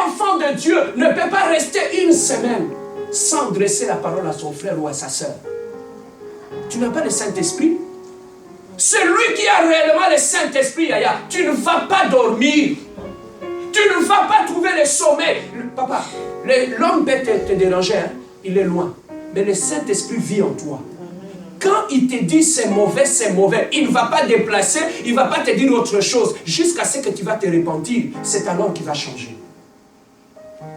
enfant de Dieu ne peut pas rester une semaine sans dresser la parole à son frère ou à sa soeur. Tu n'as pas le Saint-Esprit? Celui qui a réellement le Saint-Esprit, Yaya, tu ne vas pas dormir. Tu ne vas pas trouver le sommeil. Papa, l'homme peut te déranger, hein? Il est loin. Mais le Saint-Esprit vit en toi. Quand il te dit c'est mauvais, il ne va pas déplacer, il ne va pas te dire autre chose, jusqu'à ce que tu vas te repentir. C'est alors qu'il va changer.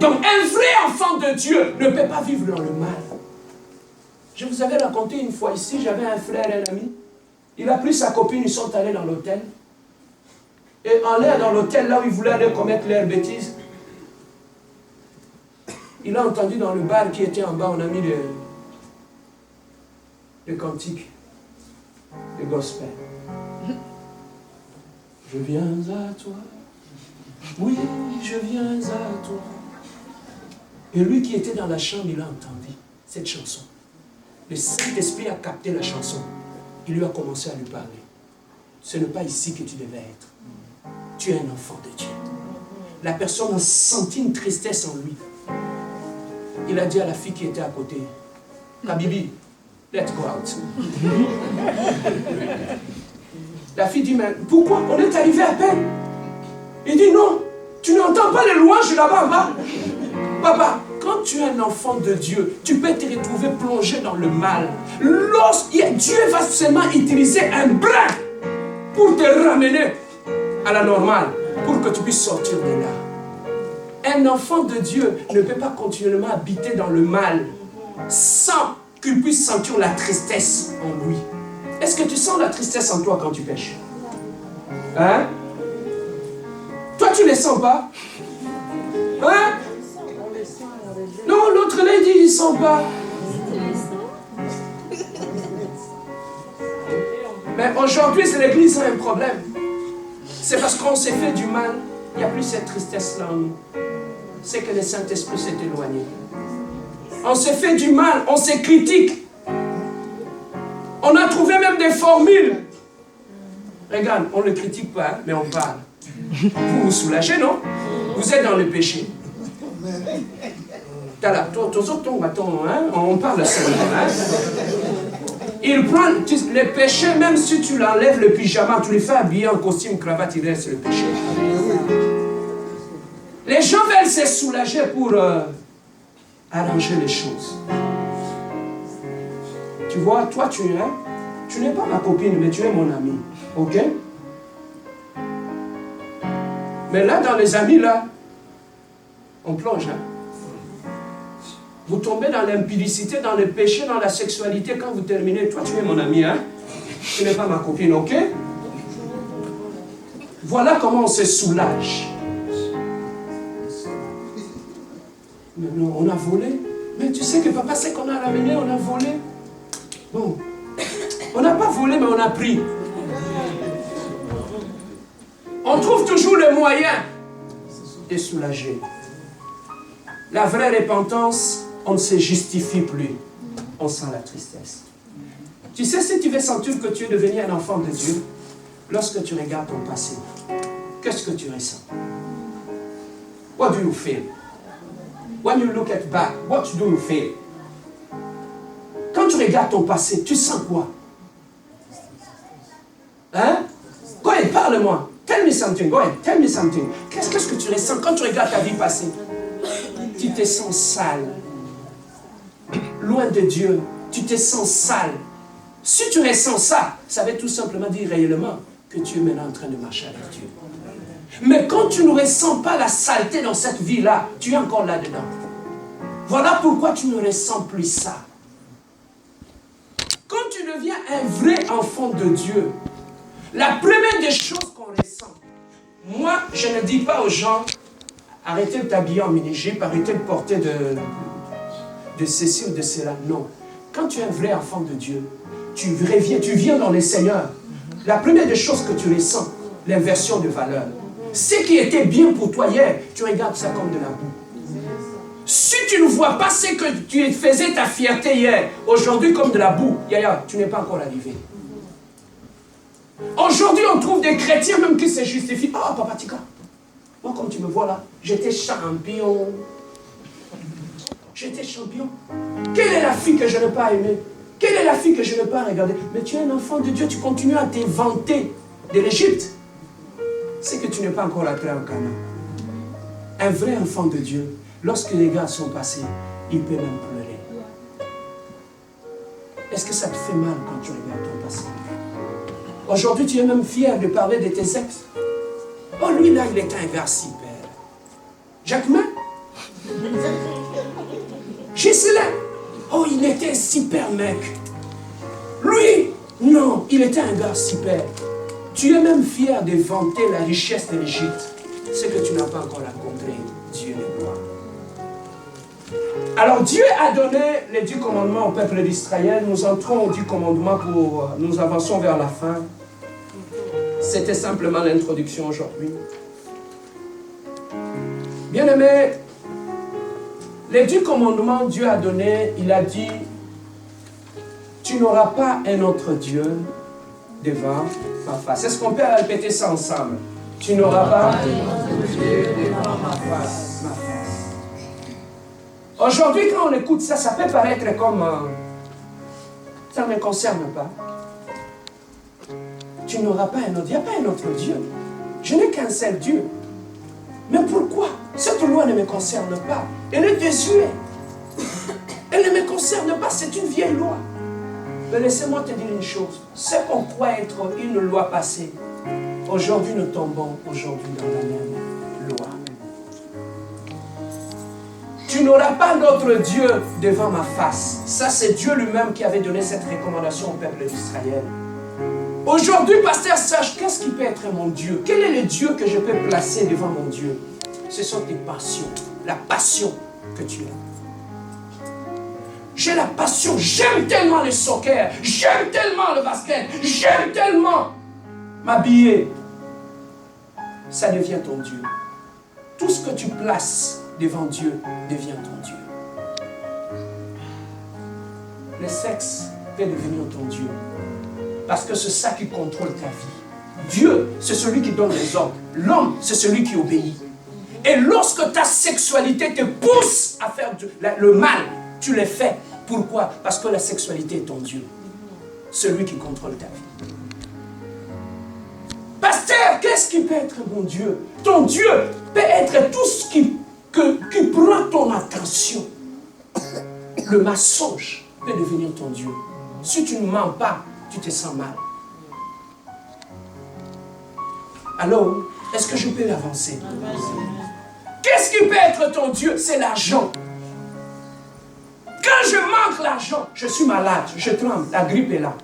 Donc un vrai enfant de Dieu ne peut pas vivre dans le mal. Je vous avais raconté une fois ici, j'avais un frère et un ami. Il a pris sa copine, ils sont allés dans l'hôtel. Et en l'air dans l'hôtel, là où ils voulaient aller commettre leurs bêtises, il a entendu dans le bar qui était en bas, on a mis le cantique, le gospel. Je viens à toi, oui, je viens à toi. Et lui qui était dans la chambre, il a entendu cette chanson. Le Saint-Esprit a capté la chanson. Il lui a commencé à lui parler. Ce n'est pas ici que tu devais être. Tu es un enfant de Dieu. La personne a senti une tristesse en lui. Il a dit à la fille qui était à côté, Kabibi, let's go out. La fille dit, mais pourquoi? On est arrivé à peine. Il dit, non, tu n'entends pas les louanges là-bas en bas. Papa, quand tu es un enfant de Dieu, tu peux te retrouver plongé dans le mal. Dieu va seulement utiliser un brin pour te ramener à la normale, pour que tu puisses sortir de là. Un enfant de Dieu ne peut pas continuellement habiter dans le mal sans qu'il puisse sentir la tristesse en lui. Est-ce que tu sens la tristesse en toi quand tu pêches? Hein? Toi, tu ne les sens pas? Hein? Non, l'autre là, il dit, il ne sent pas. Mais aujourd'hui, l'église a un problème. C'est parce qu'on s'est fait du mal. Il n'y a plus cette tristesse-là en nous. C'est que le Saint-Esprit s'est éloigné. On s'est fait du mal, on se critique. On a trouvé même des formules. Regarde, on ne le critique pas, mais on parle. Vous vous soulagez, non? Vous êtes dans le péché. On parle seulement. Il prend le péché, même si tu l'enlèves le pyjama, tu le fais habiller en costume, cravate, il reste le péché. Les gens veulent se soulager pour arranger les choses. Tu vois, toi tu n'es pas ma copine, mais tu es mon ami. Ok? Mais là, dans les amis, là, on plonge. Hein? Vous tombez dans l'impudicité, dans le péché, dans la sexualité. Quand vous terminez, toi tu es mon ami, hein? Tu n'es pas ma copine, ok? Voilà comment on se soulage. Mais non, on a volé. Mais tu sais que papa, c'est qu'on a ramené, on a volé. Bon, on n'a pas volé, mais on a pris. On trouve toujours le moyen de soulager. La vraie repentance, on ne se justifie plus. On sent la tristesse. Tu sais, si tu veux sentir que tu es devenu un enfant de Dieu, lorsque tu regardes ton passé, qu'est-ce que tu ressens? What do you feel? When you look at back, what do you feel? Quand tu regardes ton passé, tu sens quoi? Hein? Go ahead, parle-moi. Tell me something, go ahead, tell me something. Qu'est-ce que tu ressens quand tu regardes ta vie passée? Tu te sens sale. Loin de Dieu, tu te sens sale. Si tu ressens ça, ça veut tout simplement dire réellement que tu es maintenant en train de marcher avec Dieu. Mais quand tu ne ressens pas la saleté dans cette vie-là, tu es encore là-dedans. Voilà pourquoi tu ne ressens plus ça. Quand tu deviens un vrai enfant de Dieu, la première des choses qu'on ressent, moi, je ne dis pas aux gens, arrêtez de t'habiller en mini-jupe, arrêtez de porter de ceci ou de cela. Non. Quand tu es un vrai enfant de Dieu, tu viens dans le Seigneur. La première des choses que tu ressens, l'inversion de valeur. Ce qui était bien pour toi hier, tu regardes ça comme de la boue. Si tu ne vois pas ce que tu faisais ta fierté hier, aujourd'hui comme de la boue, Yaya, tu n'es pas encore arrivé. Aujourd'hui, on trouve des chrétiens même qui se justifient. Oh, Papa Tika, Moi, comme tu me vois là, j'étais champion. J'étais champion. Quelle est la fille que je n'ai pas aimée? Quelle est la fille que je n'ai pas regardée? Mais tu es un enfant de Dieu, tu continues à t'inventer de l'Égypte. C'est que tu n'es pas encore entré en Canaan. Un vrai enfant de Dieu, lorsque les gars sont passés, il peut même pleurer. Est-ce que ça te fait mal quand tu regardes ton passé? Aujourd'hui, tu es même fier de parler de tes ex. Oh, lui là, il est un gars super. Jacquemin? Giselin? Oh, il était un super mec. Lui, non, il était un gars super. Tu es même fier de vanter la richesse de l'Égypte. C'est que tu n'as pas encore rencontré Dieu de gloire. Alors Dieu a donné les 10 commandements au peuple d'Israël. Nous entrons aux 10 commandements pour... Nous avançons vers la fin. C'était simplement l'introduction aujourd'hui. Bien-aimés, les 10 commandements Dieu a donné, il a dit, tu n'auras pas un autre Dieu devant ma face. Est-ce qu'on peut répéter ça ensemble? Tu n'auras pas un autre Dieu devant ma face. Aujourd'hui, quand on écoute ça, ça peut paraître comme ça ne me concerne pas. Tu n'auras pas un autre Dieu. Il n'y a pas un autre Dieu. Je n'ai qu'un seul Dieu. Mais pourquoi? Cette loi ne me concerne pas. Elle est désuète. Elle ne me concerne pas. C'est une vieille loi. Mais laissez-moi te dire une chose. Ce qu'on croit être une loi passée, aujourd'hui nous tombons aujourd'hui dans la même loi. Tu n'auras pas d'autre Dieu devant ma face. Ça, c'est Dieu lui-même qui avait donné cette recommandation au peuple d'Israël. Aujourd'hui, pasteur, sache, qu'est-ce qui peut être mon Dieu? Quel est le Dieu que je peux placer devant mon Dieu? Ce sont tes passions, la passion que tu as. J'ai la passion, j'aime tellement le soccer, j'aime tellement le basket, j'aime tellement m'habiller. Ça devient ton Dieu. Tout ce que tu places devant Dieu devient ton Dieu. Le sexe peut devenir ton Dieu. Parce que c'est ça qui contrôle ta vie. Dieu, c'est celui qui donne les ordres. L'homme, c'est celui qui obéit. Et lorsque ta sexualité te pousse à faire le mal, tu le fais. Pourquoi? Parce que la sexualité est ton Dieu. Celui qui contrôle ta vie. Pasteur, qu'est-ce qui peut être mon Dieu? Ton Dieu peut être tout ce qui prend ton attention. Le mensonge peut devenir ton Dieu. Si tu ne mens pas, tu te sens mal. Alors, est-ce que je peux avancer? Qu'est-ce qui peut être ton Dieu? C'est l'argent. Quand je manque l'argent, je suis malade, je tremble, la grippe est là.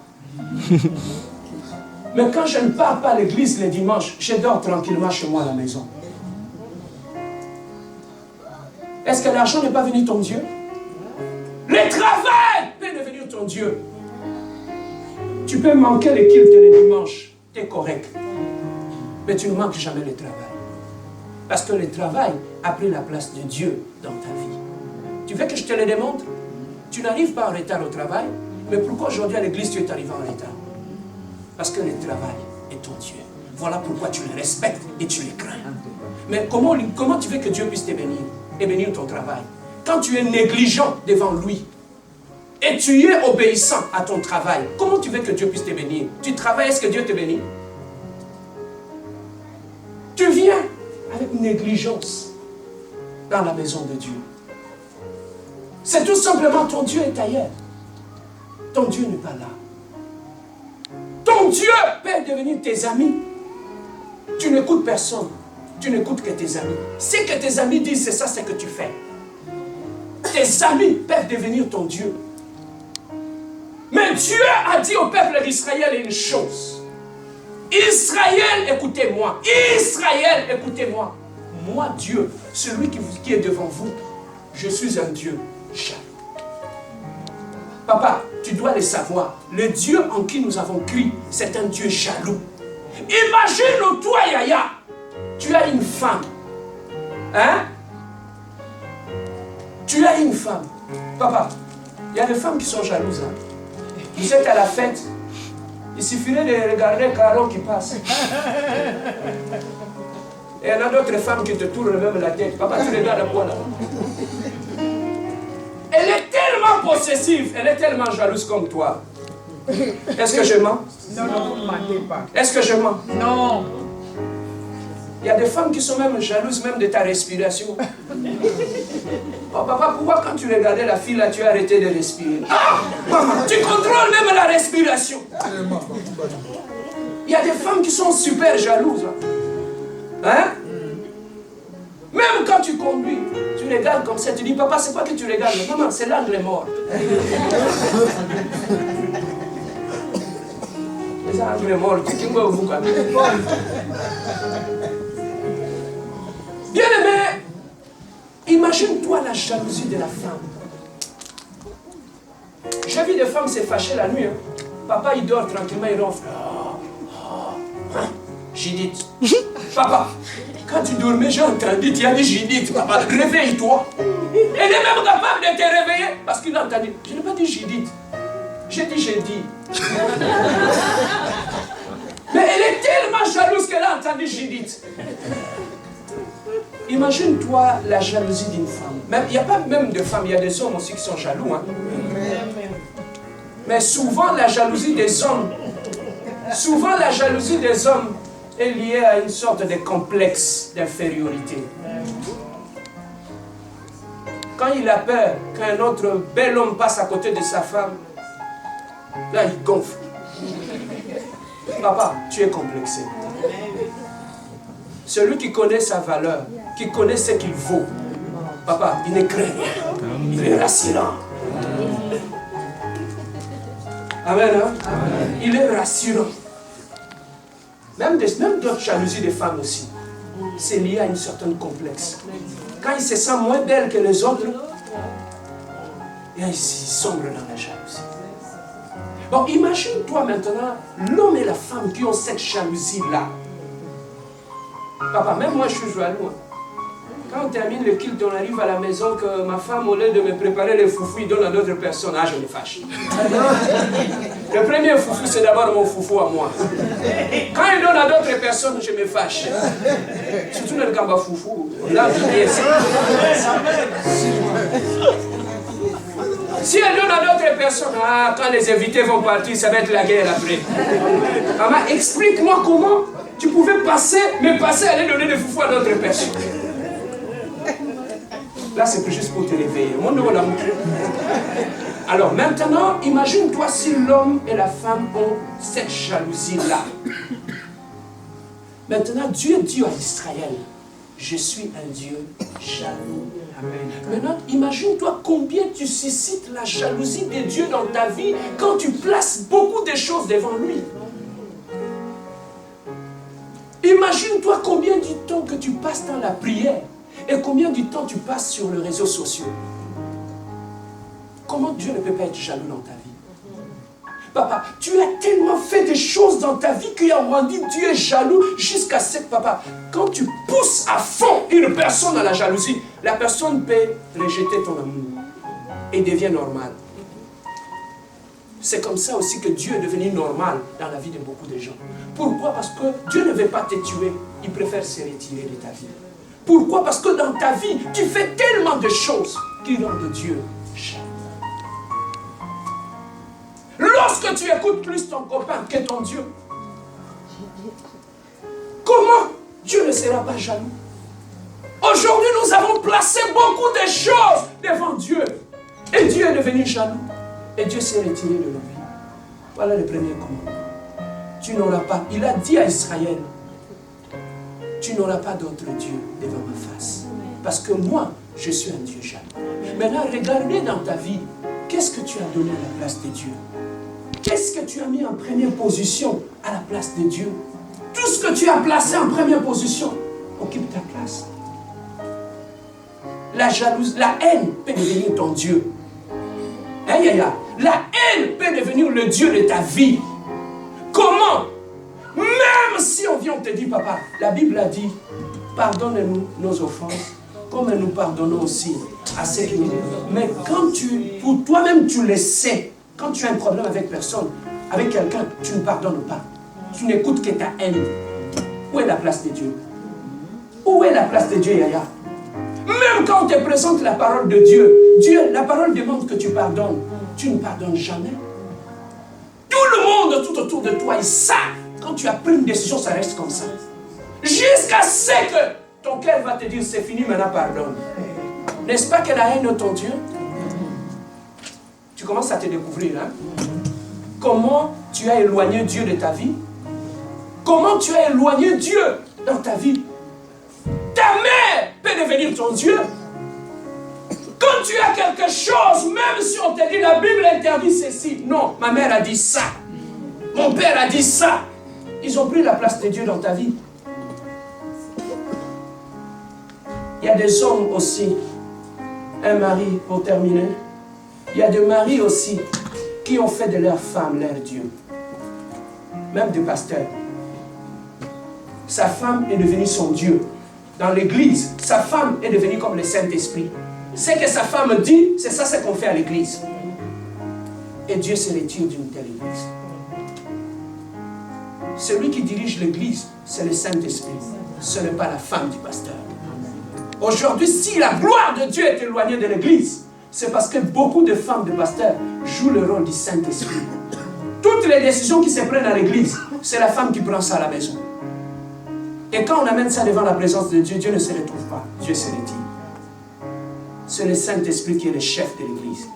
Mais quand je ne pars pas à l'église le dimanche, je dors tranquillement chez moi à la maison. Est-ce que l'argent n'est pas venu ton Dieu? Le travail peut devenir ton Dieu. Tu peux manquer le culte le dimanche, tu es correct. Mais tu ne manques jamais le travail. Parce que le travail a pris la place de Dieu dans ta vie. Tu veux que je te le démontre? Tu n'arrives pas en retard au travail, mais pourquoi aujourd'hui à l'église tu es arrivé en retard? Parce que le travail est ton Dieu. Voilà pourquoi tu le respectes et tu le crains. Mais comment tu veux que Dieu puisse te bénir et bénir ton travail? Quand tu es négligent devant lui et tu es obéissant à ton travail, comment tu veux que Dieu puisse te bénir? Tu travailles, est-ce que Dieu te bénit? Tu viens avec négligence dans la maison de Dieu. C'est tout simplement ton Dieu est ailleurs. Ton Dieu n'est pas là. Ton Dieu peut devenir tes amis. Tu n'écoutes personne. Tu n'écoutes que tes amis. Ce que tes amis disent, c'est ça, c'est que tu fais. Tes amis peuvent devenir ton Dieu. Mais Dieu a dit au peuple d'Israël une chose. Israël, écoutez-moi. Israël, écoutez-moi. Moi, Dieu, celui qui est devant vous, je suis un Dieu jaloux. Papa, tu dois le savoir. Le Dieu en qui nous avons cru, c'est un Dieu jaloux. Imagine toi, Yaya, tu as une femme. Hein? Tu as une femme. Papa, il y a des femmes qui sont jalouses. Hein? Vous êtes à la fête. Il suffirait de regarder Caron qui passe. Et il y en a d'autres femmes qui te tournent même la tête. Papa, tu regardes à quoi là? Elle est tellement possessive, elle est tellement jalouse comme toi. Est-ce que je mens? Non, vous ne mentez pas. Est-ce que je mens? Non. Il y a des femmes qui sont même jalouses même de ta respiration. Oh papa, pourquoi quand tu regardais la fille là, tu as arrêté de respirer? Ah, maman, tu contrôles même la respiration. Il y a des femmes qui sont super jalouses. Hein? Même quand tu conduis, tu regardes comme ça, tu dis, papa, c'est pas que tu regardes, maman, c'est l'angle mort. C'est l'angle mort, tu vois vous quand même. Bien aimé, imagine-toi la jalousie de la femme. J'ai vu des femmes se fâcher la nuit. Hein. Papa, il dort tranquillement, il ronfle. Judith. Papa, quand tu dormais, j'ai entendu, tu as dit Judith, papa, réveille-toi. Elle est même capable de te réveiller parce qu'il a entendu. Je n'ai pas dit Judith. J'ai dit. Mais elle est tellement jalouse qu'elle a entendu Judith. Imagine-toi la jalousie d'une femme. Il n'y a pas même de femmes, il y a des hommes aussi qui sont jaloux. Hein. Mais souvent la jalousie des hommes, est liée à une sorte de complexe d'infériorité. Quand il a peur qu'un autre bel homme passe à côté de sa femme, là il gonfle. Papa, tu es complexé. Celui qui connaît sa valeur, qui connaît ce qu'il vaut, papa, il ne craint rien. Il est rassurant. Amen, hein? Amen. Il est rassurant. Même d'autres jalousies des femmes aussi. C'est lié à une certaine complexe. Quand il se sent moins belle que les autres, il sombre dans la jalousie. Bon, imagine-toi maintenant l'homme et la femme qui ont cette jalousie-là. Papa, même moi je suis jaloux. Quand on termine le culte, on arrive à la maison que ma femme, au lieu de me préparer les foufous, il donne à d'autres personnes. Ah, je me fâche. Le premier foufou, c'est d'abord mon foufou à moi. Quand il donne à d'autres personnes, je me fâche. Surtout le gamba foufou. Là, si elle donne à d'autres personnes, ah, quand les invités vont partir, ça va être la guerre après. Maman, explique-moi comment tu pouvais me passer, aller donner des foufous à d'autres personnes. Là, c'est juste pour te réveiller. Alors maintenant, imagine-toi si l'homme et la femme ont cette jalousie-là. Maintenant, Dieu dit à Israël, je suis un Dieu jaloux. Amen. Maintenant, imagine-toi combien tu suscites la jalousie de Dieu dans ta vie quand tu places beaucoup de choses devant lui. Imagine-toi combien du temps que tu passes dans la prière et combien du temps tu passes sur les réseaux sociaux. Comment Dieu ne peut pas être jaloux dans ta vie? Papa, tu as tellement fait des choses dans ta vie qui ont rendu Dieu jaloux jusqu'à ce que, papa, quand tu pousses à fond une personne à la jalousie, la personne peut rejeter ton amour et devient normale. C'est comme ça aussi que Dieu est devenu normal dans la vie de beaucoup de gens. Pourquoi? Parce que Dieu ne veut pas te tuer, il préfère se retirer de ta vie. Pourquoi? Parce que dans ta vie, tu fais tellement de choses qui rendent Dieu jaloux. Lorsque tu écoutes plus ton copain que ton Dieu, comment Dieu ne sera pas jaloux? Aujourd'hui, nous avons placé beaucoup de choses devant Dieu. Et Dieu est devenu jaloux. Et Dieu s'est retiré de nos vies. Voilà le premier commandement. Tu n'auras pas. Il a dit à Israël, tu n'auras pas d'autre Dieu devant ma face. Parce que moi, je suis un Dieu jaloux. Maintenant, regardez dans ta vie, qu'est-ce que tu as donné à la place de Dieu? Qu'est-ce que tu as mis en première position à la place de Dieu? Tout ce que tu as placé en première position occupe ta place. La jalousie, la haine peut devenir ton Dieu. La haine peut devenir le Dieu de ta vie. Comment? Même si on vient, on te dit, papa, la Bible a dit, pardonne-nous nos offenses, comme nous pardonnons aussi à ceux qui nous défendent. Mais quand pour toi-même, tu le sais, quand tu as un problème avec personne, avec quelqu'un, tu ne pardonnes pas. Tu n'écoutes que ta haine. Où est la place de Dieu? Où est la place de Dieu, Yaya? Même quand on te présente la parole de Dieu, la parole demande que tu pardonnes. Tu ne pardonnes jamais. Tout le monde tout autour de toi, ils savent. Quand tu as pris une décision, ça reste comme ça. Jusqu'à ce que ton cœur va te dire, c'est fini, maintenant pardonne. N'est-ce pas que la haine de ton Dieu? Tu commences à te découvrir. Hein? Comment tu as éloigné Dieu de ta vie? Comment tu as éloigné Dieu dans ta vie? Ta mère peut devenir ton Dieu. Quand tu as quelque chose, même si on te dit la Bible interdit ceci, non, ma mère a dit ça, mon père a dit ça, ils ont pris la place de Dieu dans ta vie. Il y a des hommes aussi, un mari pour terminer, il y a des maris aussi qui ont fait de leur femme leur Dieu, même des pasteurs. Sa femme est devenue son Dieu. Dans l'église, sa femme est devenue comme le Saint-Esprit. Ce que sa femme dit, c'est ça ce qu'on fait à l'église. Et Dieu se retire d'une telle église. Celui qui dirige l'église, c'est le Saint-Esprit. Ce n'est pas la femme du pasteur. Aujourd'hui, si la gloire de Dieu est éloignée de l'église, c'est parce que beaucoup de femmes de pasteurs jouent le rôle du Saint-Esprit. Toutes les décisions qui se prennent à l'église, c'est la femme qui prend ça à la maison. Et quand on amène ça devant la présence de Dieu, Dieu ne se retrouve pas. Dieu se retire. C'est le Saint-Esprit qui est le chef de l'église.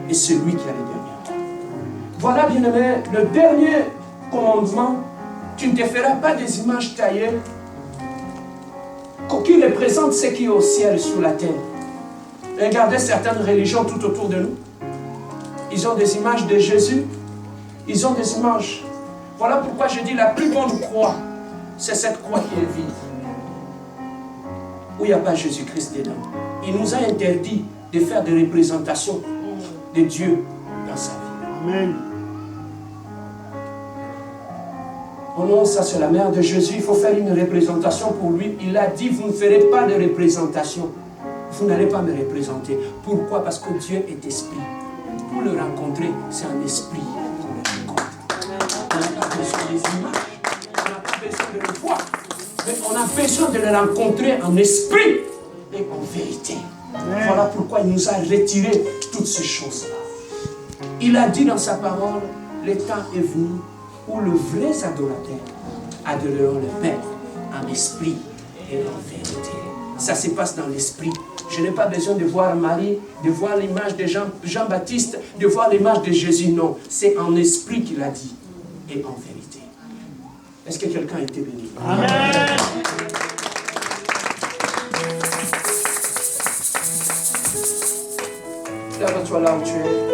Et c'est lui qui a le dernier. Voilà, bien-aimé, le dernier commandement. Tu ne te feras pas des images taillées qui représentent ce qui est au ciel et sur la terre. Regardez certaines religions tout autour de nous. Ils ont des images de Jésus. Ils ont des images. Voilà pourquoi je dis la plus bonne croix, c'est cette croix qui est vide. Où il n'y a pas Jésus-Christ dedans. Il nous a interdit de faire des représentations de Dieu dans sa vie. Amen. Oh non, ça c'est la mère de Jésus. Il faut faire une représentation pour lui. Il a dit, vous ne ferez pas de représentation. Vous n'allez pas me représenter. Pourquoi? Parce que Dieu est esprit. Pour le rencontrer, c'est un esprit qu'on le rencontre. On n'a pas besoin des images. On n'a pas besoin de le voir. Mais on a besoin de le rencontrer en esprit et en vérité. Amen. Voilà pourquoi il nous a retiré toutes ces choses-là. Il a dit dans sa parole, le temps est venu où les vrais adorateurs adoreront le Père en esprit et en vérité. Ça se passe dans l'esprit. Je n'ai pas besoin de voir Marie, de voir l'image de Jean-Baptiste, de voir l'image de Jésus. Non, c'est en esprit qu'il a dit et en vérité. Est-ce que quelqu'un a été béni? Amen. Lève-toi là où tu es.